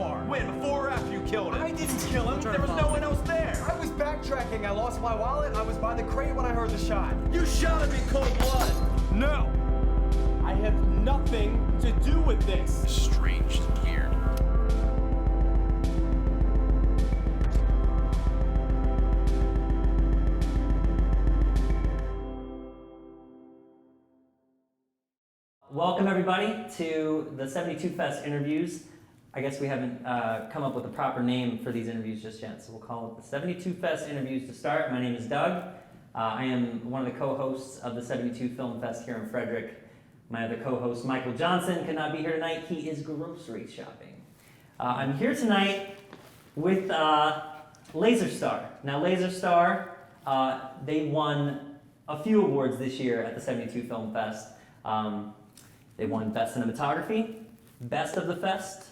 car. When? Before or after you killed him? I didn't kill him. There was no one else there. I was backtracking. I lost my wallet. I was by the crate when I heard the shot. You shot him in cold blood. No. I have nothing to do with this. Strange and weird. Welcome everybody to the 72 Fest interviews. I guess we haven't come up with a proper name for these interviews just yet, so we'll call it the 72 Fest interviews to start. My name is Doug. I am one of the co-hosts of the 72 Film Fest here in Frederick. My other co-host, Michael Johnson, could not be here tonight. He is grocery shopping. I'm here tonight with Laserstar. Now Laserstar, they won a few awards this year at the 72 Film Fest. They won Best Cinematography, Best of the Fest,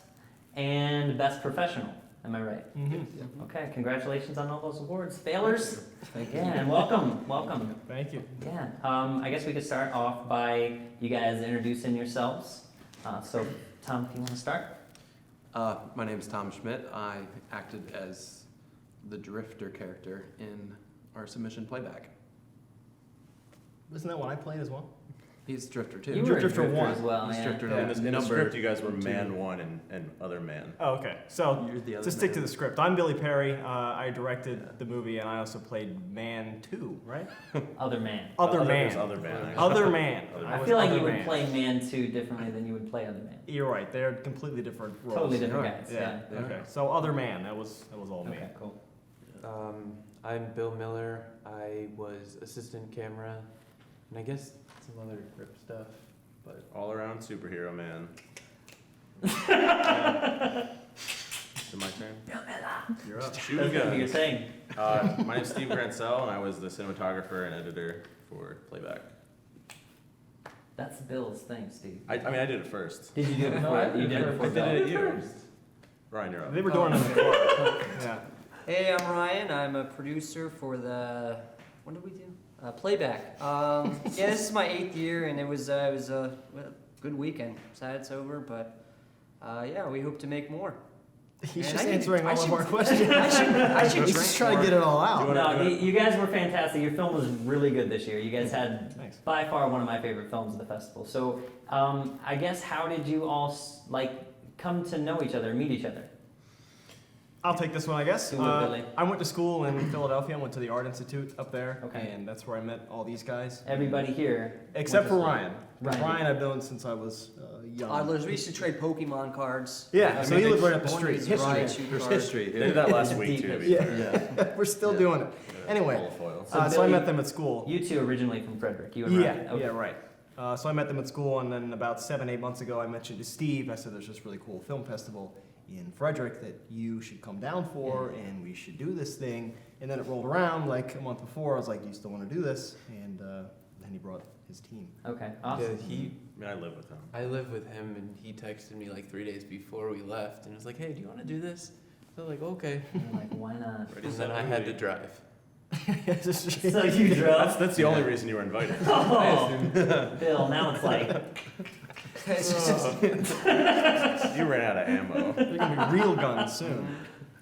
and Best Professional. Am I right? Mm-hmm. Okay, congratulations on all those awards. Failers? Thank you. Yeah, and welcome. Thank you. Yeah, I guess we could start off by you guys introducing yourselves. So, Tom, do you want to start? My name is Tom Schmitt. I acted as the Drifter character in our submission playback. Isn't that what I played as well? He's Drifter too. You were Drifter Drifter one. as well, He's yeah. Drifter Yeah. number In the script, you guys were two. man one and other man. Oh, okay. So, You're the other to stick man. to the script, I'm Billy Perry. I directed the movie, and I also played Man 2, right? Other man. Other There's Man. Other man. Actually. Other Man. I was feel like Other you would Man. play Man 2 differently than you would play Other Man. You're right. They're completely different roles. Totally different are. guys, Yeah. yeah. Okay. So Other Man. That was all me. Okay, cool. I'm Bill Miller. I was assistant camera, and I guess some other grip stuff. But All around superhero man. Is it my turn? You're up. Shoot That's gonna be your guns. thing. My name's Steve Grancel, and I was the cinematographer and editor for playback. That's Bill's thing, Steve. I mean, I did it first. Did you do it before? You did it before I did Bill? it at you. Ryan, you're up. They were doing it in the car. Yeah. Hey, I'm Ryan. I'm a producer for the, what did we do? Playback. Yeah, this is my 8th year, and it was a good weekend. Sad it's over, but yeah, we hope to make more. He's Man, just I answering I all of should- our questions. I should He's drink just trying to more. get it all out. No, you guys were fantastic. Your film was really good this year. You guys had Thanks. by far one of my favorite films of the festival. So, I guess how did you all come to know each other, meet each other? I'll take this one, I guess. Do it, Billy. I went to school in Philadelphia. I went to the Art Institute up there. Okay. And that's where I met all these guys. Everybody here, Except went for to school. Ryan. 'Cause Ryan I've known since I was young. We used to trade Pokemon cards. Yeah, so he lived right up the One street. is History. Raichu There's card. history. They did that last It's week deep. too. to be Yeah. fair. We're still doing it. Anyway, Full of foil. So so I Billy, met them at school. You two originally from Frederick. You and Yeah, Ryan. Okay. yeah, right. So I met them at school, and then about 7-8 months ago, I mentioned to Steve, I said, there's this really cool film festival in Frederick that you should come down for, and we should do this thing. And then it rolled around like a month before. I was like, do you still want to do this? And then he brought his team. Okay. Awesome. yeah, I mean, I live with him. I live with him, and he texted me like 3 days before we left, and was like, "Hey, do you want to do this?" So I was like, "Okay," I'm like, why not? Ready, and set, then I had to ready. drive. So you drove. That's the only reason you were invited. Oh, Bill. Now it's like You ran out of ammo. They're going to be real guns soon.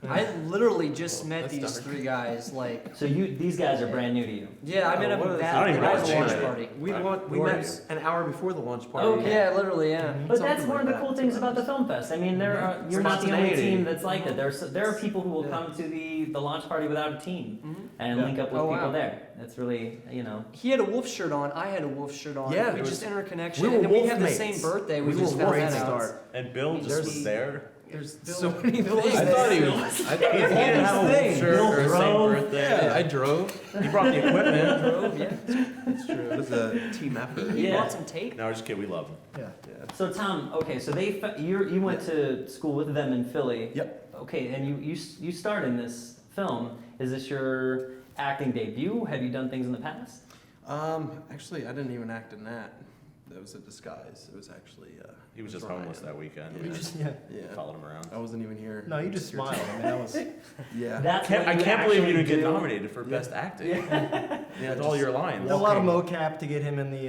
I literally just met That's these dark. 3 guys. Like, so. These guys are brand new to you. yeah, I met up what with is that I don't even know at what the launch changed it. party. We Who are met an hour before the launch party. Okay. Yeah, literally, yeah. But Something that's one of like the that. cool things about the film fest. I mean, you're not the only Spontaneity. team that's like that. There are people who will Yeah. come to the launch party without a team and Yeah. link up with Oh, people wow. there. That's really, He had a wolf shirt on. I had a wolf shirt on. Yeah, we it just was- entered a connection. we were and we wolf had the mates. same birthday. We We just were found wolf that out. start. And Bill just was there. There's Bill- so many Bill things. is I thought he there. was. I thought he didn't have a things. wolf shirt Bill or same drove. birthday. Yeah, I drove. He brought the equipment. Drove, yeah. That's true. It was a team effort. He Yeah. bought some tape. No, just kidding. We love him. Yeah. So Tom, okay, so you went to school with them in Philly. Yep. Okay, and you starred in this film. Is this your acting debut? Have you done things in the past? Actually, I didn't even act in that. That was a disguise. It was actually. He was just Ryan. homeless that weekend. Yeah. We just Yeah. followed him around. I wasn't even here. No, you just smiled. I mean, that was. Yeah. That's I what can't believe you actually didn't get do. nominated for best acting. Yeah, With all your lines. A lot of mocap to get him in the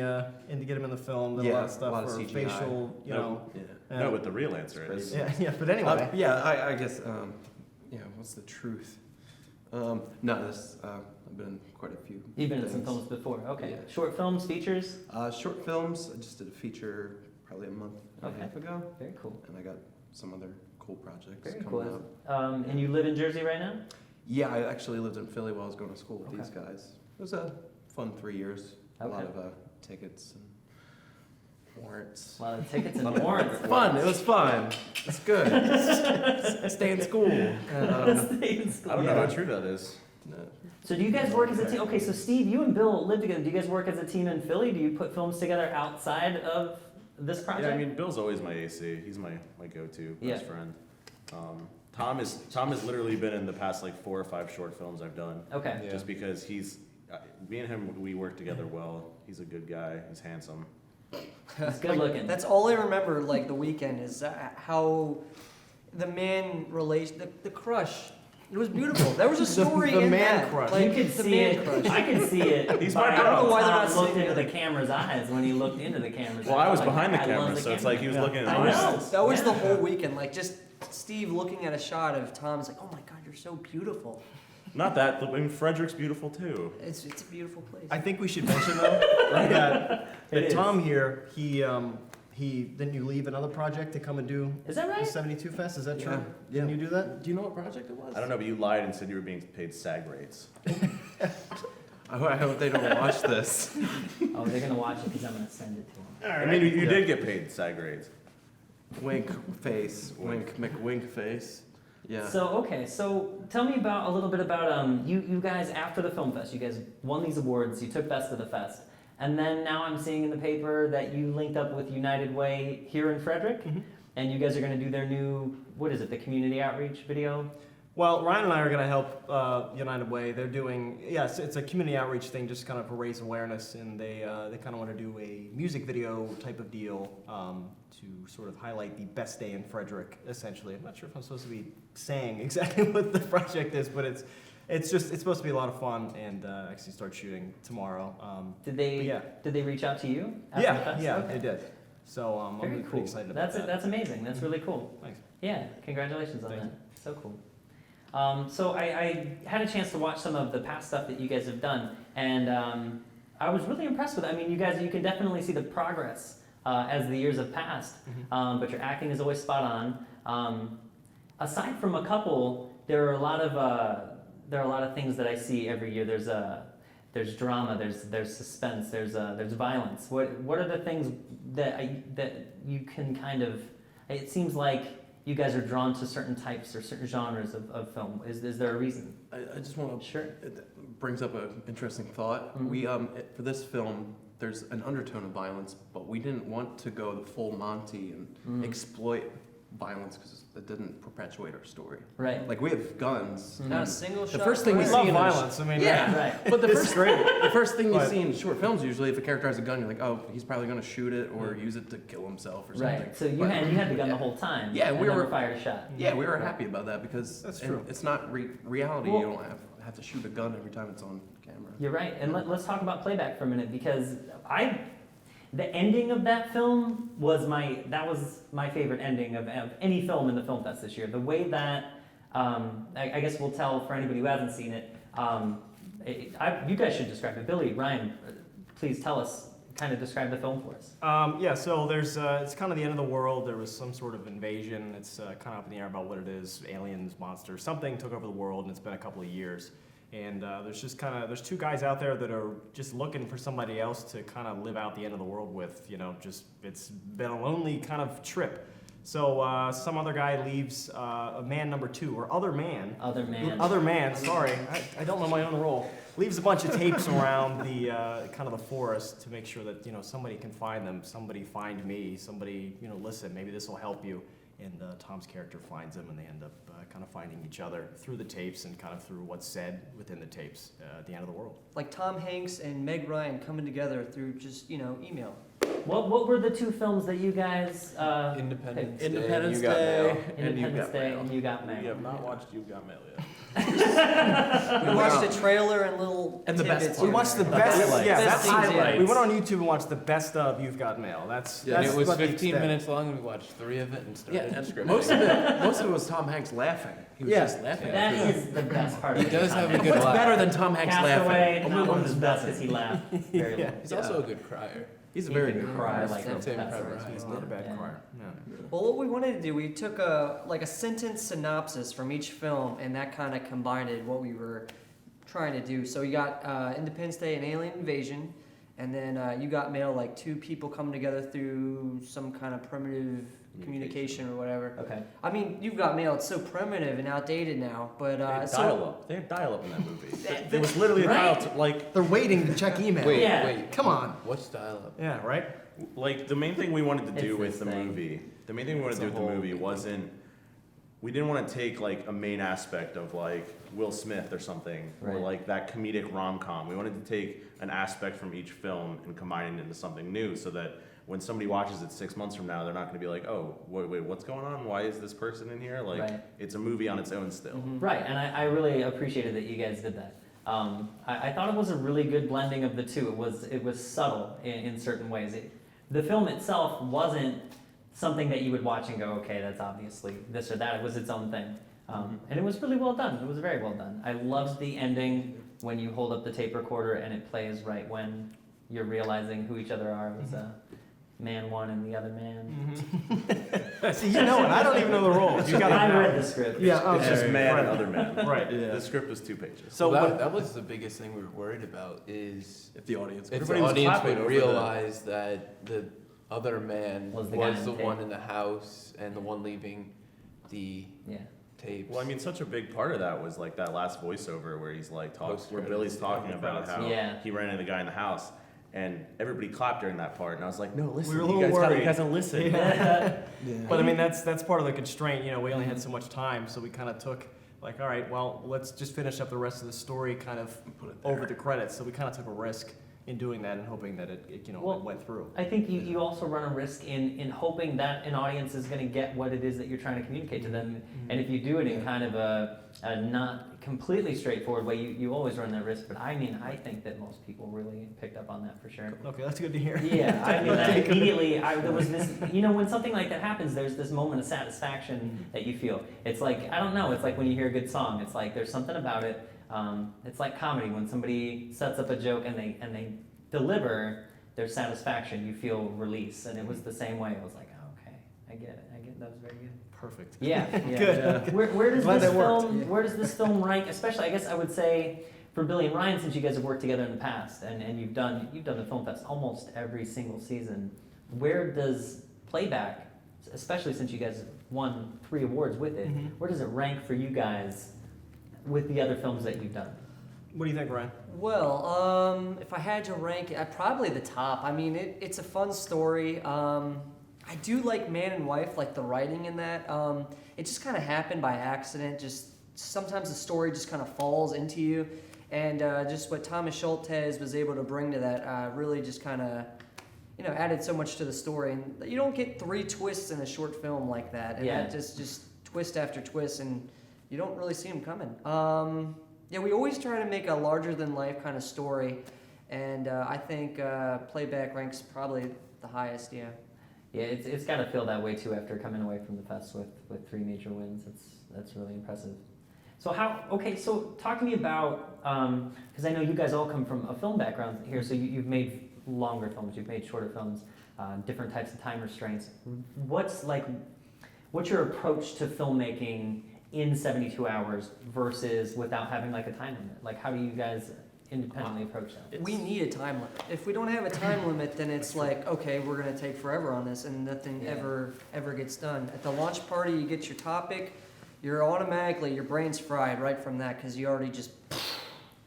and to get him in the film. Then a Yeah, lot of stuff a lot of for CGI. facial, you know. Yeah. No, with the real answer is. Yeah. But anyway, Yeah, I guess. Yeah, what's the truth? No, this. I've been in quite a few. You've been in some things. films before. Okay. Yeah. Short films, features. Short films. I just did a feature probably a month and Okay. a half ago, Very cool. and I got some other cool projects Very coming cool. up. And you live in Jersey right now? Yeah, I actually lived in Philly while I was going to school with Okay. these guys. It was a fun 3 years. A lot Okay. of tickets and warrants. A lot of tickets and warrants. Fun. It was fun. It's good. Stay in school. Stay in school. I don't know how true that is. So do you guys work as a team? Okay, so Steve, you and Bill live together. Do you guys work as a team in Philly? Do you put films together outside of this project? Yeah, I mean, Bill's always my AC. He's my go-to best Yeah. friend. Tom has literally been in the past like 4 or 5 short films I've done. Okay. Yeah. Just because me and him, we work together well. He's a good guy. He's handsome. He's good looking. That's all I remember. Like the weekend is how the man the crush. It was beautiful. There was a story the in man that. crush. Like, You could the see man it. crush. I could see it. He's by my how dog. I don't know why they're Tom not looked saying into it. the camera's eyes when he looked into the camera's Well, eyes. I was Like, behind the I love camera, so it's like he was looking at I the know. wrist. That was the Yeah. whole weekend. Like just Steve looking at a shot of Tom's like, oh my God, you're so beautiful. Not that. I mean, Frederick's beautiful too. It's a beautiful place. I think we should mention though that It is. Tom here, he didn't you leave another project to come and do Is that the right? 72 Fest? Is that true? Yeah. Didn't you do that? Do you know what project it was? I don't know, but you lied and said you were being paid SAG rates. I hope they don't watch this. Oh, they're gonna watch it because I'm gonna send it to them. I mean, you did get paid SAG rates. Wink face. Wink McWink face. Yeah. So tell me a little bit about you guys after the film fest. You guys won these awards. You took Best of the Fest, and then now I'm seeing in the paper that you linked up with United Way here in Frederick, and you guys are going to do their new the community outreach video. Well, Ryan and I are going to help United Way. They're doing, it's a community outreach thing, just kind of to raise awareness, and they kind of want to do a music video type of deal to sort of highlight the best day in Frederick, essentially. I'm not sure if I'm supposed to be saying exactly what the project is, but it's supposed to be a lot of fun, and actually start shooting tomorrow. Did they reach out to you? After the fest? Okay. They did. So I'm Very really cool. pretty excited about that. That's amazing. That's really cool. Thanks. Yeah, congratulations on Thank that. So cool. So I had a chance to watch some of the past stuff that you guys have done, and I was really impressed with it. I mean, you can definitely see the progress as the years have passed, but your acting is always spot on. Aside from a couple, there are a lot of things that I see every year. There's drama, there's suspense, there's violence. What are the things that you can kind of? It seems like you guys are drawn to certain types or certain genres of film. Is there a reason? I just want to. Sure. It brings up an interesting thought. Mhm. We for this film, there's an undertone of violence, but we didn't want to go the full Monty and exploit violence because it didn't perpetuate our story. Right. Like we have guns. Not a and single the shot. first thing we We see love in a violence. I mean, Yeah. Right. But the It's first, great. the first thing you But- see in short films, usually, if a character has a gun, you're like, oh, he's probably going to shoot it or use it to kill himself or something. Right. So you But- had the gun the whole time. Yeah, and we never were- fired a shot. Yeah, we were happy about that because That's and true. it's not reality. Well- You don't have to shoot a gun every time it's on camera. You're right. And let's talk about playback for a minute because the ending of that film was my favorite ending of any film in the film fest this year. The way that I guess we'll tell for anybody who hasn't seen it. You guys should describe it. Billy, Ryan, please tell us. Kind of describe the film for us. So there's it's kind of the end of the world. There was some sort of invasion. It's kind of up in the air about what it is. Aliens, monsters, something took over the world, and it's been a couple of years. And there's two guys out there that are just looking for somebody else to kind of live out the end of the world with. It's been a lonely kind of trip. So some other guy leaves a man number 2 or other man. Other man. Sorry, I don't know my own role. Leaves a bunch of tapes around the kind of the forest to make sure that somebody can find them. Somebody find me. Somebody listen. Maybe this will help you. And Tom's character finds them, and they end up kind of finding each other through the tapes and kind of through what's said within the tapes at the end of the world. Like Tom Hanks and Meg Ryan coming together through just email. What were the 2 films that you guys Independence picked? Day. Independence You Got Day. Mail. And You Independence Got Day Mail. and You Got Mail. We have not watched You Got Mail yet. We watched the trailer and little And the best tidbits part. We here watched the and best. there. Yeah, Best that's scenes, yeah. highlight. We went on YouTube and watched the best of You've Got Mail. That's And that's it was what the 15 extent. minutes long, and we watched 3 of it and started Yeah, scripting. most of it was Tom Hanks laughing. He was Yeah. just laughing. That is the best part He of it. does have a good What's laugh. better than Tom Hanks Castaway, laughing? that one was best because he laughed very Yeah. well. He's also a good crier. He's a He very can good cry crier. like Same a Same that's crowd, right. right? He's not a bad Yeah. crier. Yeah. Well, what we wanted to do, we took a sentence synopsis from each film, and that kind of combined what we were trying to do. So you got Independence Day and Alien Invasion, and then You Got Mail, like two people coming together through some kind of primitive communication or whatever. Okay. I mean, You've Got Mail, it's so primitive and outdated now, but They had so dial-up. They had dial-up in that movie. That- There was literally a Right. dial like They're waiting to check email. Wait, Yeah. wait. Come on. What's dial up? Yeah, right? the main thing we wanted to It's do with this the thing. movie. The main thing we wanted to do It's with a the whole movie thing. wasn't. We didn't want to take like a main aspect of like Will Smith or something, or Right. like that comedic rom-com. We wanted to take an aspect from each film and combine it into something new, so that when somebody watches it 6 months from now, they're not going to be like, "Oh, wait, what's going on? Why is this person in here?" Like, Right. it's a movie on its own still. Mhm. Right, and I really appreciated that you guys did that. I thought it was a really good blending of the two. It was subtle in certain ways. The film itself wasn't something that you would watch and go, okay, that's obviously this or that. It was its own thing. And it was really well done. It was very well done. I loved the ending when you hold up the tape recorder and it plays right when you're realizing who each other are. It was man one and the other man. See, you know it. I don't even know the roles. You got I to read the script. Yeah, It's just okay. man Right. and other man. Right. The script was 2 pages. So Well, what- that was the biggest thing we were worried about is If the audience. if Everybody the was audience clapping would over realize that the other man Was was the guy the, in the one tape. in the house and the one leaving the Yeah. tapes. Well, I mean, such a big part of that was like that last voiceover where he's like where Post-credits, Billy's talking yeah, about how Yeah. he ran into the guy in the house, and everybody clapped during that part, and I was like, no, listen, We were a you little guys worried. gotta listen. Yeah. Yeah. But I mean, that's part of the constraint. You know, we only had so much time, so we kind of took like, all right, well, let's just finish up the rest of the story, kind of Put it there. over the credits. So we kind of took a risk in doing that and hoping that it Well, it went through. I think you also run a risk in hoping that an audience is going to get what it is that you're trying to communicate to them. And if you do it in kind of a not completely straightforward way, you always run that risk. But I mean, I think that most people really picked up on that for sure. Okay, that's good to hear. Yeah, I mean, that immediately, there was this, when something like that happens, there's this moment of satisfaction that you feel. It's like, I don't know, it's like when you hear a good song, it's like there's something about it. It's like comedy, when somebody sets up a joke and they deliver their satisfaction, you feel release. And it was the same way. I was like, oh, okay, I get it, that was very good. Perfect. Yeah, yeah. Good. Where does Glad this that worked. film? Where does this film rank? Especially, I guess I would say for Billy and Ryan, since you guys have worked together in the past, and you've done the film fest almost every single season. Where does Playback, especially since you guys won 3 awards with it, Mhm. where does it rank for you guys with the other films that you've done? What do you think, Ryan? Well, if I had to rank it, probably the top. I mean, it's a fun story. I do like Man and Wife, like the writing in that. It just kind of happened by accident. Just sometimes the story just kind of falls into you, and just what Thomas Schultes was able to bring to that really just kind of, added so much to the story. And you don't get 3 twists in a short film like that, and Yeah. that just twist after twist, and you don't really see them coming. Yeah, we always try to make a larger-than-life kind of story, and I think Playback ranks probably the highest, yeah. Yeah, it's got to feel that way too after coming away from the fest with 3 major wins. That's really impressive. So so talk to me about, because I know you guys all come from a film background here, so you've made longer films, you've made shorter films, different types of time restraints. What's your approach to filmmaking in 72 hours versus without having like a time limit? Like, how do you guys independently approach that? We need a time limit. If we don't have a time limit, then it's like, okay, we're gonna take forever on this, and nothing Yeah. ever gets done. At the launch party, you get your topic, you're automatically, your brain's fried right from that, because you already just,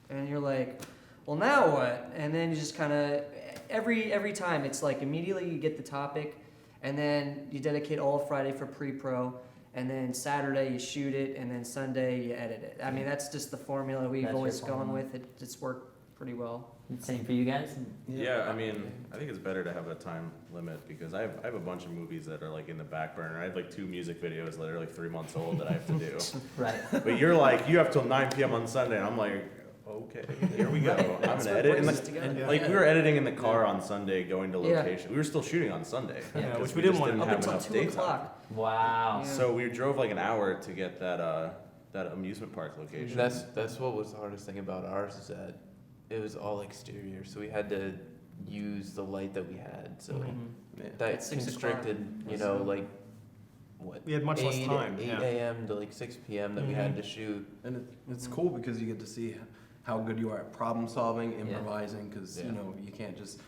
and you're like, well, now what? And then you just kind of, every time, it's like immediately you get the topic, and then you dedicate all of Friday for pre-pro, and then Saturday you shoot it, and then Sunday you edit it. I mean, that's just the formula we've That's always your gone formula. with. It's worked pretty well. Same for you guys? Yeah, I mean, I think it's better to have a time limit because I have a bunch of movies that are like in the back burner. I have like 2 music videos that are like 3 months old that I have to do. Right. But you're like, you have till 9 p.m. on Sunday. And I'm like, okay, here we go. I'm That's gonna what edit. brings us together. Yeah. Like we were editing in the car on Sunday, going to Yeah. location. We were still shooting on Sunday. Yeah, because which we didn't just want to Up have until enough 2 daytime. o'clock. Wow. Yeah. So we drove like an hour to get that amusement park location. That's what was the hardest thing about ours is that it was all exterior, so we had to use the light that we had. So that At 6 constricted, you know, like what? We had much less time, 8 yeah. a.m. to like 6 p.m. that we had to shoot. And it's cool because you get to see how good you are at problem solving, improvising, because Yeah. you know you can't just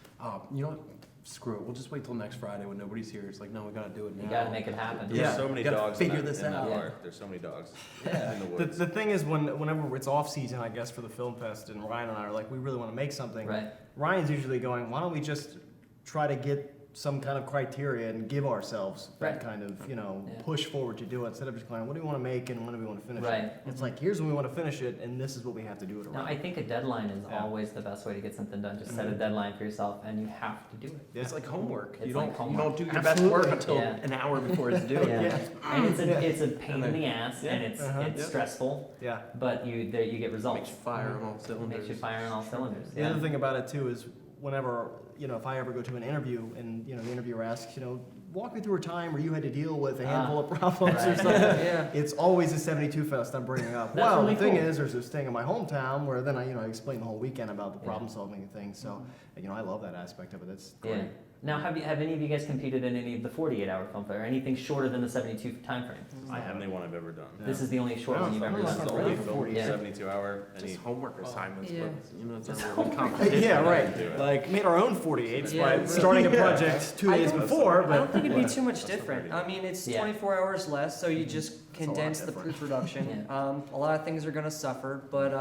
you know what, screw it, we'll just wait till next Friday when nobody's here. It's like, no, we gotta do it now. You gotta make it happen. There's Yeah, so many you gotta dogs figure in this that out. park. There's so many dogs Yeah. in the The, woods. the thing is, whenever it's off season, I guess, for the film fest, and Ryan and I are like, we really want to make something. Right. Ryan's usually going, why don't we just try to get some kind of criteria and give ourselves Right. that kind of, you know, Yeah. push forward to do it instead of just going, what do we want to make and when do we want to finish Right. it? It's like, here's when we want to finish it, and this is what we have to do it No, around. I think a deadline is Yeah. always the best way to get something done. Just set a Mhm. deadline for yourself, and you have to do it. Yeah. It's like homework. It's You like don't homework. do your best work until Yeah. an hour before it's due. Yeah. And it's a Yeah. it's a pain in the ass, and it's Uh-huh. it's Yep. stressful, Yeah. but you get Makes results. you fire on all It cylinders. makes you fire on all cylinders. The other thing about it too is whenever, you know, if I ever go to an interview and, you know, the interviewer asks, you know, walk me through a time where you had to deal with a handful of problems or right. something. Yeah. It's always a 72 Fest I'm bringing up. That's Well, really the thing cool. is, there's this thing in my hometown where then I, you know, I explain the whole weekend about the problem solving and things. So, you know, I love that aspect of it. It's great. Yeah. Now, have any of you guys competed in any of the 48-hour film fair or anything shorter than the 72 time frame? I have any one I've ever done. Yeah. This is the only short No, one you've I ever don't know done. if It's really only for 40, yeah. 72 hour. Just homework assignments, Yeah. but you know, it's not really competition. Yeah, right. Do it. Like, made our own 48s Yeah, by really. starting a project 2 I days don't- before, I but don't think it'd be too much That's not different. pretty I mean, it's Yeah. 24 hours less, so you just a lot condense the different. pre-production. Yeah. A lot of things are gonna suffer, but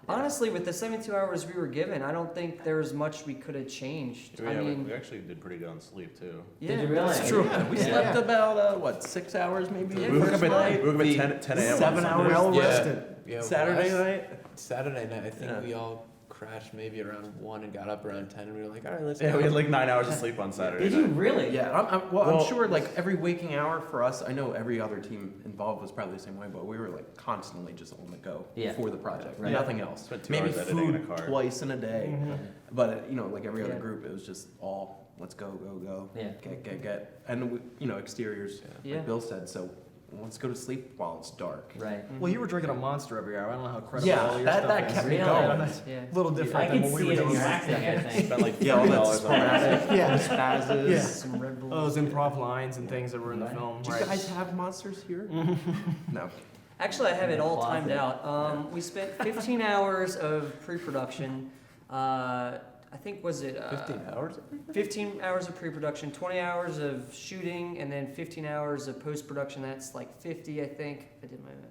honestly, with the 72 hours we were given, I don't think there was much we could have changed. I mean, we actually did pretty good on sleep too. yeah, Did you really? That's true. Yeah, we Yeah. slept about what, 6 hours maybe? Yeah, We woke up first at night. we woke up at 10 a.m. on 7 Sunday. hours. well Yeah. rested. Yeah, Saturday last- night. Saturday night, I think Yeah. we all crashed maybe around 1 and got up around 10, and we were like, all right, let's Yeah, go. we had like 9 hours of sleep on Saturday. Did you night. really? Yeah, I'm Well- sure like every waking hour for us, I know every other team involved was probably the same way, but we were like constantly just on the go Yeah. for the project, Right. nothing else. Spent 2 Maybe hours editing in a food car. twice in a day, Mhm. but you know, like every other Yeah. group, it was just all let's go, Yeah. get, and we, you know, exteriors, Yeah. like Bill said, so let's go to sleep while it's dark. Right. Well, you were drinking a Monster every hour. I don't know how credible Yeah, all your that- stuff that is. kept me Yeah, going. that's Yeah. a little different I than could what we see were it in doing. your acting, I think. Spent like Yeah, all that $40 on that. spasm, Yeah. the spazzes. Yeah. Some Red Bulls. Oh, those improv lines and things that were in the Right. film. Do you Right. guys have monsters here? No. Actually, I have it all timed Closet. out. We spent 15 hours of pre-production. I think was it 15 hours? 15 hours of pre-production, 20 hours of shooting, and then 15 hours of post-production. That's like 50, I think. I did my math.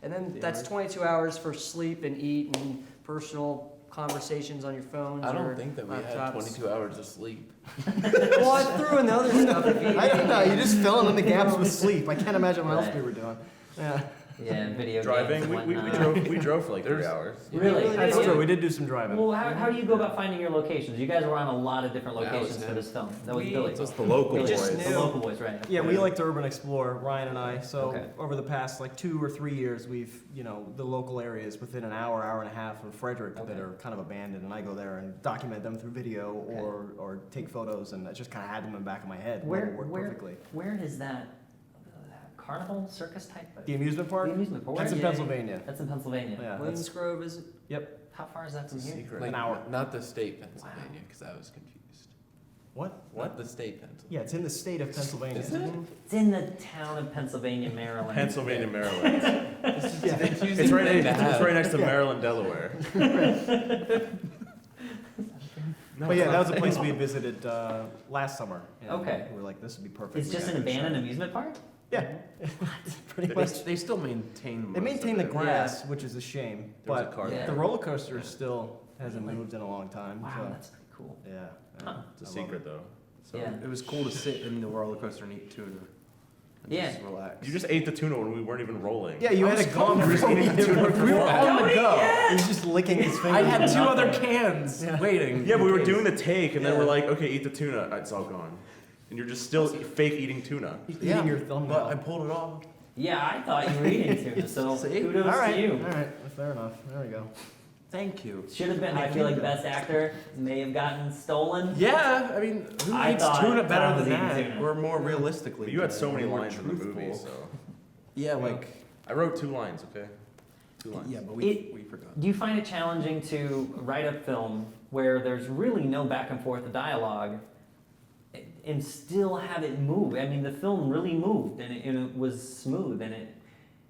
And then that's 22 hours for sleep and eat and personal conversations on your phones. I or don't think that we had laptops. 22 hours of sleep. Well, I threw in the other stuff. If you, I don't know. You just filling in the gaps with sleep. I can't imagine what else Right. we were doing. Yeah. Yeah, video games Driving, and we whatnot. drove for like 3 hours. Really? That's Yeah. true. We did do some driving. Well, how do you go about finding your locations? You guys were on a lot of different That was locations for him. this film. That was We- Billy. Just the local We just boys. The knew. local boys, right? Yeah, we like to urban explore, Ryan and I. So Okay. over the past like 2 or 3 years, we've, you know, the local areas within an hour, hour and a half of Frederick Okay. that are kind of abandoned, and I go there and document them through video Okay. or take photos, and I just kind of had them in the back of my head. Where it worked perfectly. Where is that carnival circus type? The amusement park? The amusement park. That's in Yeah. Pennsylvania. That's in Pennsylvania. Yeah, Williams that's, Grove is it? How far is that from here? Secret. Like, An hour. Not the state Pennsylvania, because I was confused. what? Not the state Pennsylvania. Yeah, it's in the state of Pennsylvania. Is it? It's in the town of Pennsylvania, Maryland. Pennsylvania, Maryland. Yeah. It's right next to Maryland, Delaware. But yeah, that was a place we had visited last summer. And Okay. We were like, this would be perfect. It's We just got an good abandoned shot. amusement park? Yeah. Pretty much. They still maintain. They most maintain of the it. grass, which is a shame. There was a But car Yeah. there. the roller coaster still hasn't moved in a long time. Wow, So, that's pretty cool. yeah. Huh. It's a I love secret though. So Yeah. it was cool to sit in the roller coaster and eat tuna. and Yeah. just relax. You just ate the tuna when we weren't even rolling. Yeah, you had a gum. You were just eating the tuna. We were on the go. He was just licking his fingers. I had 2 other cans waiting. Yeah, but we in were case. doing the take, and then Yeah. we're like, okay, eat the tuna. It's all gone. And you're just still fake eating tuna. Eating your thumbnail. But I pulled it off. Yeah, I thought you were eating tuna, so See? kudos All right, to you. all right, fair enough. There we go. Thank you. Should have been, I feel like, best actor may have gotten stolen. Yeah, I mean, who I eats thought tuna Tom better was than eating that? tuna. Or more realistically. But you had so many more lines in the movie, truthful. so. Yeah, like. I wrote 2 lines, okay? 2 lines. Yeah, but It- we forgot. Do you find it challenging to write a film where there's really no back and forth dialogue and still have it move? I mean, the film really moved and it was smooth and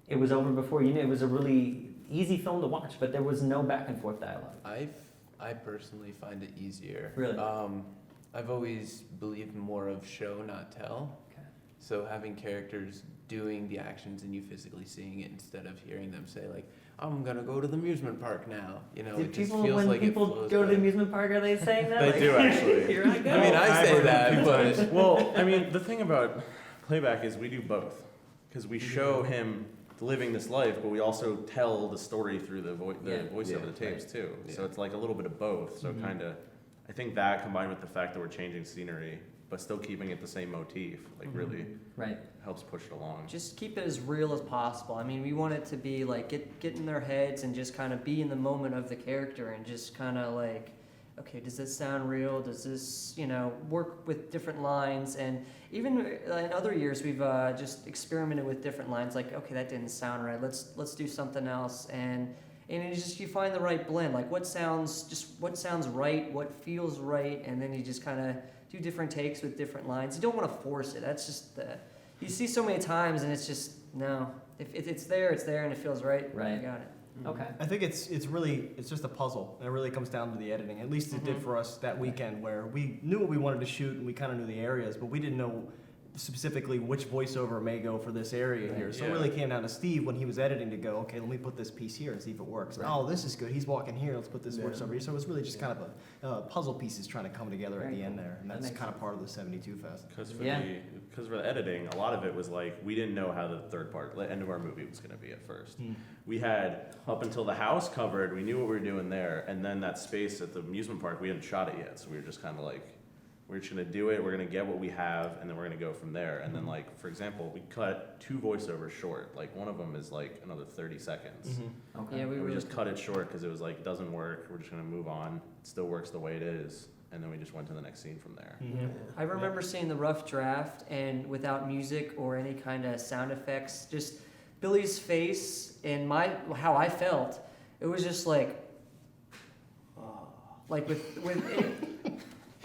it was over before you knew. It was a really easy film to watch, but there was no back and forth dialogue. I personally find it easier. Really? I've always believed more of show, not tell. Okay. So having characters doing the actions and you physically seeing it instead of hearing them say like, "I'm gonna go to the amusement park now." You know, Do it just people, feels when like people it flows go to the better. amusement park, are they saying that? They Like, do, actually. Here I go. I mean, I I've say heard it a that, few but times. Well, I mean, the thing about playback is we do both. Because we show him living this life, but we also tell the story through the Yeah. voice Yeah, over the tapes too. Yeah. So it's like a little bit of both. So Mhm. kind of, I think that combined with the fact that we're changing scenery, but still keeping it the same motif, like really Right. helps push it along. Just keep it as real as possible. I mean, we want it to be like get in their heads and just kind of be in the moment of the character and just kind of like, okay, does this sound real? Does this, work with different lines? And even in other years, we've just experimented with different lines. Like, okay, that didn't sound right. Let's do something else. And it's just you find the right blend. Like what sounds right, what feels right, and then you just kind of do different takes with different lines. You don't want to force it. That's just you see so many times, and it's just no. If it's there, it's there, and it feels right. Right. You got it. Okay. I think it's just a puzzle, and it really comes down to the editing. At least it did for us that weekend, where we knew what we wanted to shoot, and we kind of knew the areas, but we didn't know specifically which voiceover may go for this area here. So it Yeah. really came down to Steve when he was editing to go, okay, let me put this piece here and see if it works. Right. Oh, this is good. He's walking here. Let's put this voiceover here. So it was really just kind of a puzzle pieces trying to come together at Very the end cool. there, and That that's makes kind of part of the 72 Fest. Because for Yeah. the editing, a lot of it was like we didn't know how the third part, the end of our movie was going to be at first. We had up until the house covered, we knew what we were doing there, and then that space at the amusement park, we hadn't shot it yet, so we were just kind of like, we're just gonna do it. We're gonna get what we have, and then we're gonna go from there. And then, like for example, we cut 2 voiceovers short. Like one of them is like another 30 seconds. Okay. Yeah, And we really just cut it short because it was like doesn't work. We're just gonna move on. It still works the way it is, and then we just went to the next scene from there. I remember seeing the rough draft and without music or any kind of sound effects, just Billy's face and how I felt. It was just like, like with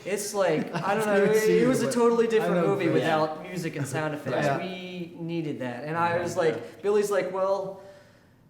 it's like I don't know. It was a totally different movie yeah. without music and sound effects. Yeah. We needed that, and I was like, Billy's like, well,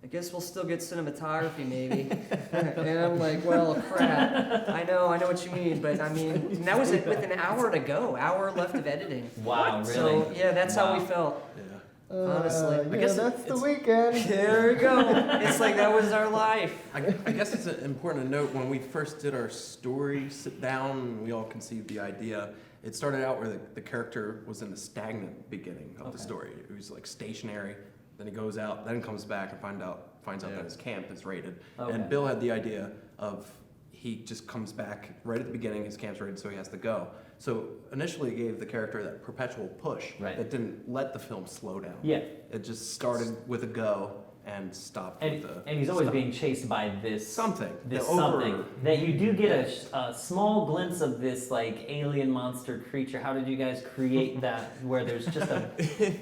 I guess we'll still get cinematography maybe. And I'm like, well, crap. I know what you mean, but I mean, and that was with an hour to go, hour left of editing. Wow, really? So yeah, that's how we Wow. felt. Yeah. Honestly. I guess that's the it's- weekend. There we go. It's like that was our life. I guess it's important to note when we first did our story sit down, and we all conceived the idea. It started out where the character was in the stagnant beginning of the Okay. story. It was like stationary. Then he goes out, then comes back and finds out that his camp is raided. Okay. And Bill had the idea of he just comes back right at the beginning. His camp's raided, so he has to go. So initially, it gave the character that perpetual push Right. that didn't let the film slow down. Yeah. It just started with a go and stopped And, with a and he's always stop. being chased by this Something. This The over- something that you do get a small glimpse of this like alien monster creature. How did you guys create that? Where there's just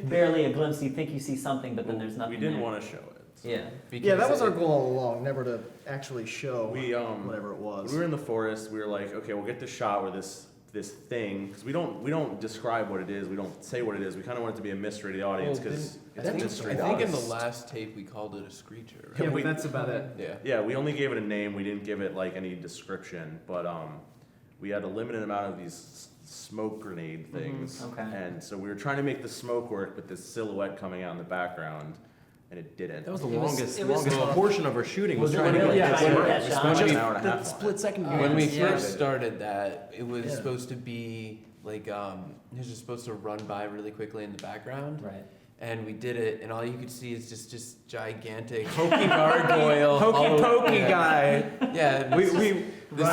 barely a glimpse. You think you see something, but then there's nothing. We didn't there. want to show it. So. Yeah. Yeah, that was our goal all along, never to actually show We whatever it was. When we were in the forest, we were like, okay, we'll get the shot where this thing, because we don't describe what it is, we don't say what it is. We kind of want it to be a mystery to the audience because it's a mystery. I to think in us. the last tape we called it a screecher. Yeah, Right? but that's about it. Yeah. Yeah, we only gave it a name. We didn't give it like any description, but we had a limited amount of these smoke grenade things, Okay. and so we were trying to make the smoke work with this silhouette coming out in the background, and it didn't. That was the It was- longest, it was longest tough. portion of our shooting was Was it trying to really? get Yeah, that I work. that We shot. spent Just an hour and a half the on split it. second. When we Yeah. first started that, it was Yeah. supposed to be like you're just supposed to run by really quickly in the background. Right. And we did it, and all you could see is just gigantic hokey gargoyle. Hokey pokey guy. Yeah, We this run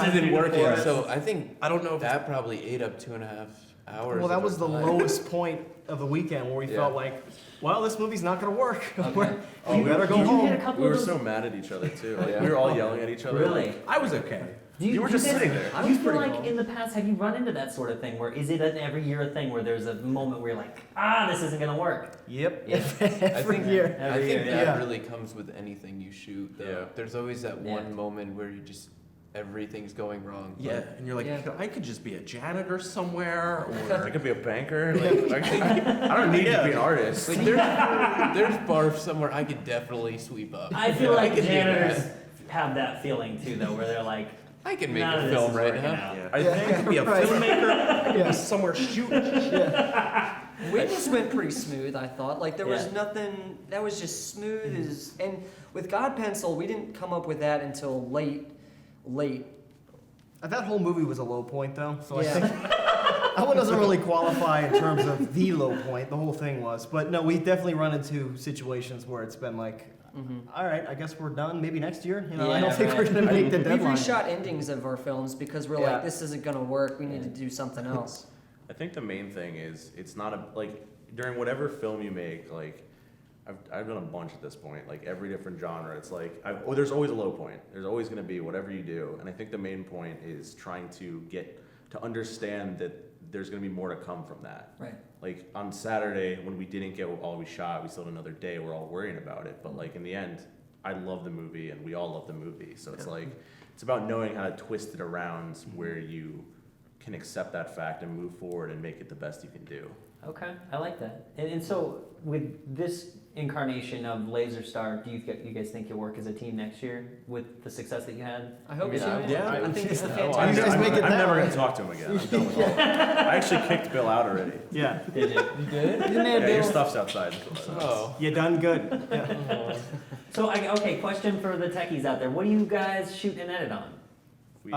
isn't through the working. forest. So I think I don't know if that probably ate up 2.5 hours. Well, that of was the our time. lowest point of the weekend where we Yeah. felt like, well, this movie's not going to work. Okay. We better go Did you hit a home. couple We were of those? so mad at each other too. Like, Yeah. we were all yelling at each other. Really? I was okay. Do You were do just guys- sitting there. Do you feel like in the past, have you run into that sort of thing where is it an every year thing where there's a moment where you're like, this isn't gonna work? Yep. Yeah. Every year. I Every think year, that yeah. really comes with anything you shoot. Though. Yeah. There's always that Yeah. one moment where you just everything's going wrong. but- Yeah, and you're like, Yeah. I could just be a janitor somewhere, I could be a banker. Like, I don't need to be an artist. Like there's barf somewhere I could definitely sweep up. I feel like could do janitors that. have that feeling too, though, where they're like, I can make none of a this film is right working now. out. Yeah. I think I could be a Right. filmmaker. I could Yeah. be somewhere shooting. We just went pretty smooth, I thought. Like there was Yeah. nothing that was just smooth as and with God Pencil, we didn't come up with that until late. That whole movie was a low point, though. So I Yeah. think that one doesn't really qualify in terms of the low point. The whole thing was. But no, we definitely run into situations where it's been like, all right, I guess we're done. Maybe next year. You know, I Yeah, don't think right. we're going to make the We've deadline. reshot endings of our films because we're Yeah. like, this isn't gonna work. We need to do something else. I think the main thing is it's not a like during whatever film you make. Like I've done a bunch at this point. Like every different genre, it's like there's always a low point. There's always going to be whatever you do, and I think the main point is trying to get to understand that there's going to be more to come from that. right. Like on Saturday when we didn't get all we shot, we still had another day. We're all worrying about it, but like in the end, I love the movie and we all love the movie. So it's like it's about knowing how to twist it around where you can accept that fact and move forward and make it the best you can do. Okay, I like that. And so with this incarnation of Laserstar, do you guys think you'll work as a team next year with the success that you had? I hope Yeah. so. Yeah. I think it's a You fantastic. guys make it I'm that never way. going to talk to him again. I'm done with all that. I actually kicked Bill out already. Yeah. Did you? You did? Yeah, your stuff's outside. Oh. You done good. Yeah. So, okay, question for the techies out there. What do you guys shoot and edit on? We,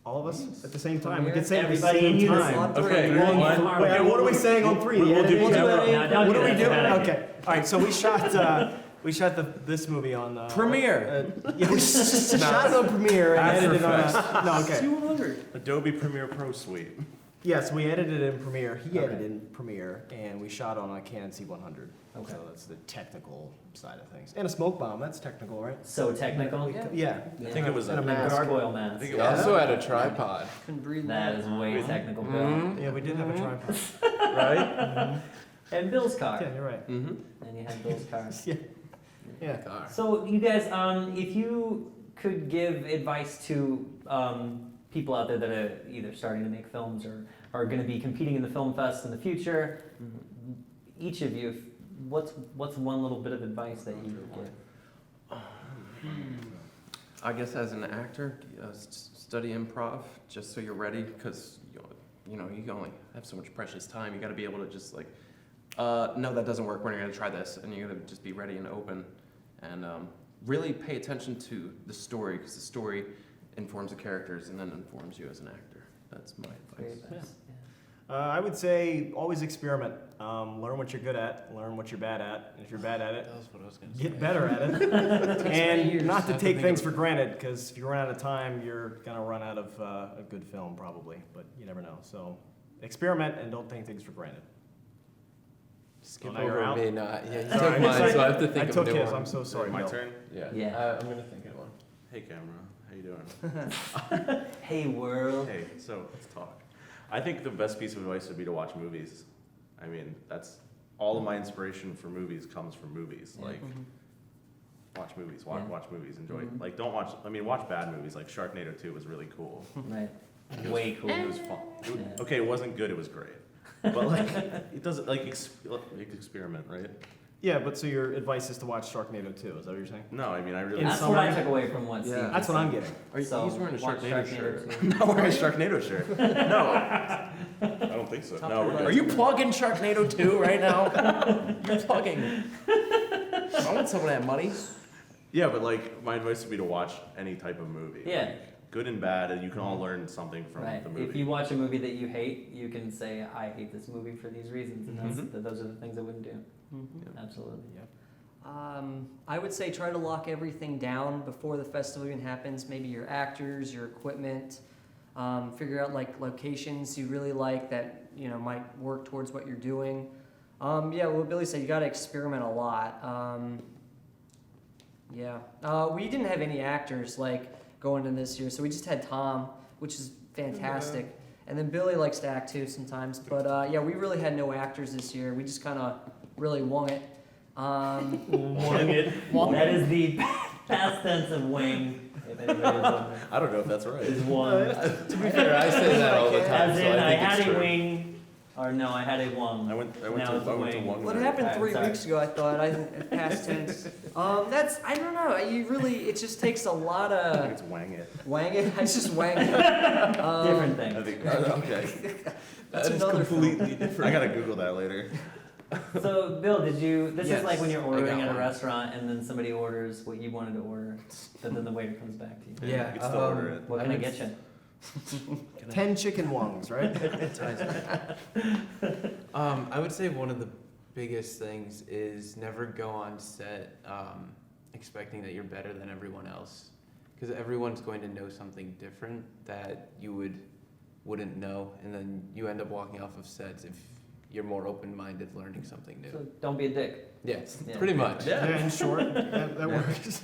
All of us at the same time. We Premiere. could say at the Everybody in same unison. time. On three. Okay, One, one. Wait, what are we saying on three? We'll do Editing? camera. No, don't What do are we that. doing? Bad. Okay. All right. So we shot. We shot this movie on Premiere. Yeah, we shot it on Premiere and After edited on. Effects. No, okay. 200. Adobe Premiere Pro Suite. Yes, we edited in Premiere. He Okay. edited in Premiere, and we shot on a Canon C100. Okay. So that's the technical side of things. And a smoke bomb. That's technical, right? So technical? Yeah. I think it was And a a, And a mask. gargoyle I mask. think We it was also had a tripod. Couldn't breathe. That is way technical, Bill. Mm-hmm. Yeah, we did have a tripod. right. And Bill's car. Yeah, you're right. Mm-hmm. And you had Bill's car. Yeah. Car. So you guys, if you could give advice to people out there that are either starting to make films or are going to be competing in the film fest in the future, each of you, what's one little bit of advice that you would give? I guess as an actor, study improv just so you're ready, because you only have so much precious time. You got to be able to just like, no, that doesn't work. We're going to try this, and you got to just be ready and open, and really pay attention to the story, because the story informs the characters and then informs you as an actor. That's my Great advice. advice. I would say always experiment. Learn what you're good at. Learn what you're bad at. And if you're bad at it, That was what I was going to say. get better at it. And not to Have to take think things of- for granted, because if you run out of time, you're gonna run out of a good film probably. But you never know. So experiment and don't take things for granted. Skip now you're over out. me not. Yeah, you Sorry, took mine, so I have to I think of took a new his. one. I'm so sorry. My Bill. turn. Yeah. Yeah. I'm going to think of one. Hey, camera. How you doing? Hey, world. Hey, so let's talk. I think the best piece of advice would be to watch movies. I mean, that's all of my inspiration for movies comes from movies. Yeah. Like, watch movies, watch movies, enjoy. Mhm. Like, don't watch. I mean, watch bad movies. Like Sharknado 2 was really cool. Right. It was- Way cool. It was fun. It was- Yeah. Okay, it wasn't good. It was great. But like, it doesn't like experiment, right? Yeah, but so your advice is to watch Sharknado 2. Is that what you're saying? No, I mean, I really. In That's summary- what I took away from what Steve Yeah. That's what I'm getting. He's wearing a watch Sharknado shirt. too. I'm not wearing a Sharknado shirt. No, I don't think so. No, we're Are good. you plugging Sharknado 2 right now? You're plugging. I want some of that money. Yeah, but like, my advice would be to watch any type of movie. Yeah. good and bad, and you can all learn something from Right. the movie. If you watch a movie that you hate, you can say, I hate this movie for these reasons, and those are the things I wouldn't do. Absolutely. I would say try to lock everything down before the festival even happens. Maybe your actors, your equipment. Figure out like locations you really like that might work towards what you're doing. What Billy said, you got to experiment a lot. We didn't have any actors like going in this year, so we just had Tom, which is fantastic. And then Billy likes to act too sometimes. But we really had no actors this year. We just kind of really wung it. Wing it. That is the past tense of wing. If anybody's wondering. I don't know if that's right. Is one. To be fair, I say that all the time, As so in, I I think had it's a true. wing, or no, I had a wung. I went Now to it's a wing. one. What happened Alright, 3 sorry. weeks ago? I thought past tense. I don't know. It just takes a lot I think of it's wang it. wang it. I just wang it. Different thing. I think okay. That's That is another completely I different. gotta Google that later. So, Bill, this is Yes, like when you're I ordering got at a one. restaurant and then somebody orders what you wanted to order, but then the waiter comes back to you. Yeah, You can still order it. What can I get you? 10 chicken wongs, right? I would say one of the biggest things is never go on set expecting that you're better than everyone else, because everyone's going to know something different that you wouldn't know, and then you end up walking off of sets if you're more open-minded, learning something new. So don't be a dick. Yes, Yeah. pretty much. In short, that works.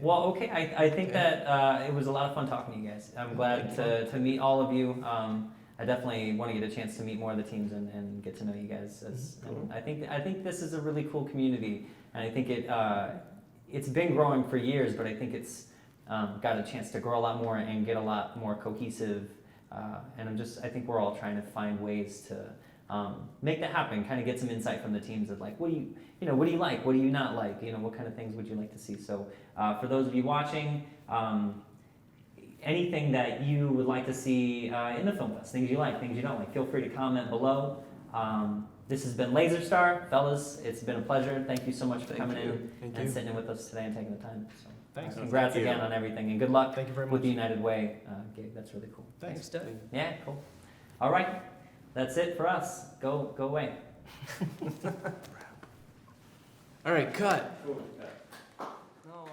Well, okay. I think that it was a lot of fun talking to you guys. I'm glad to meet all of you. I definitely want to get a chance to meet more of the teams and get to know you guys. And I think this is a really cool community, and I think it's been growing for years, but I think it's got a chance to grow a lot more and get a lot more cohesive. And I think we're all trying to find ways to make that happen. Kind of get some insight from the teams of like, what do you like? What do you not like? What kind of things would you like to see? So for those of you watching, anything that you would like to see in the Film Fest, things you like, things you don't like, feel free to comment below. This has been Laserstar, fellas. It's been a pleasure. Thank you so much for coming in and sitting in with us today and taking the time. So, Thanks. congrats Thank you. again on everything, and good luck Thank you very with the much. United Way gig. That's really cool. Thanks. Doug. Yeah, cool. All right, that's it for us. Go away. All right, cut. No,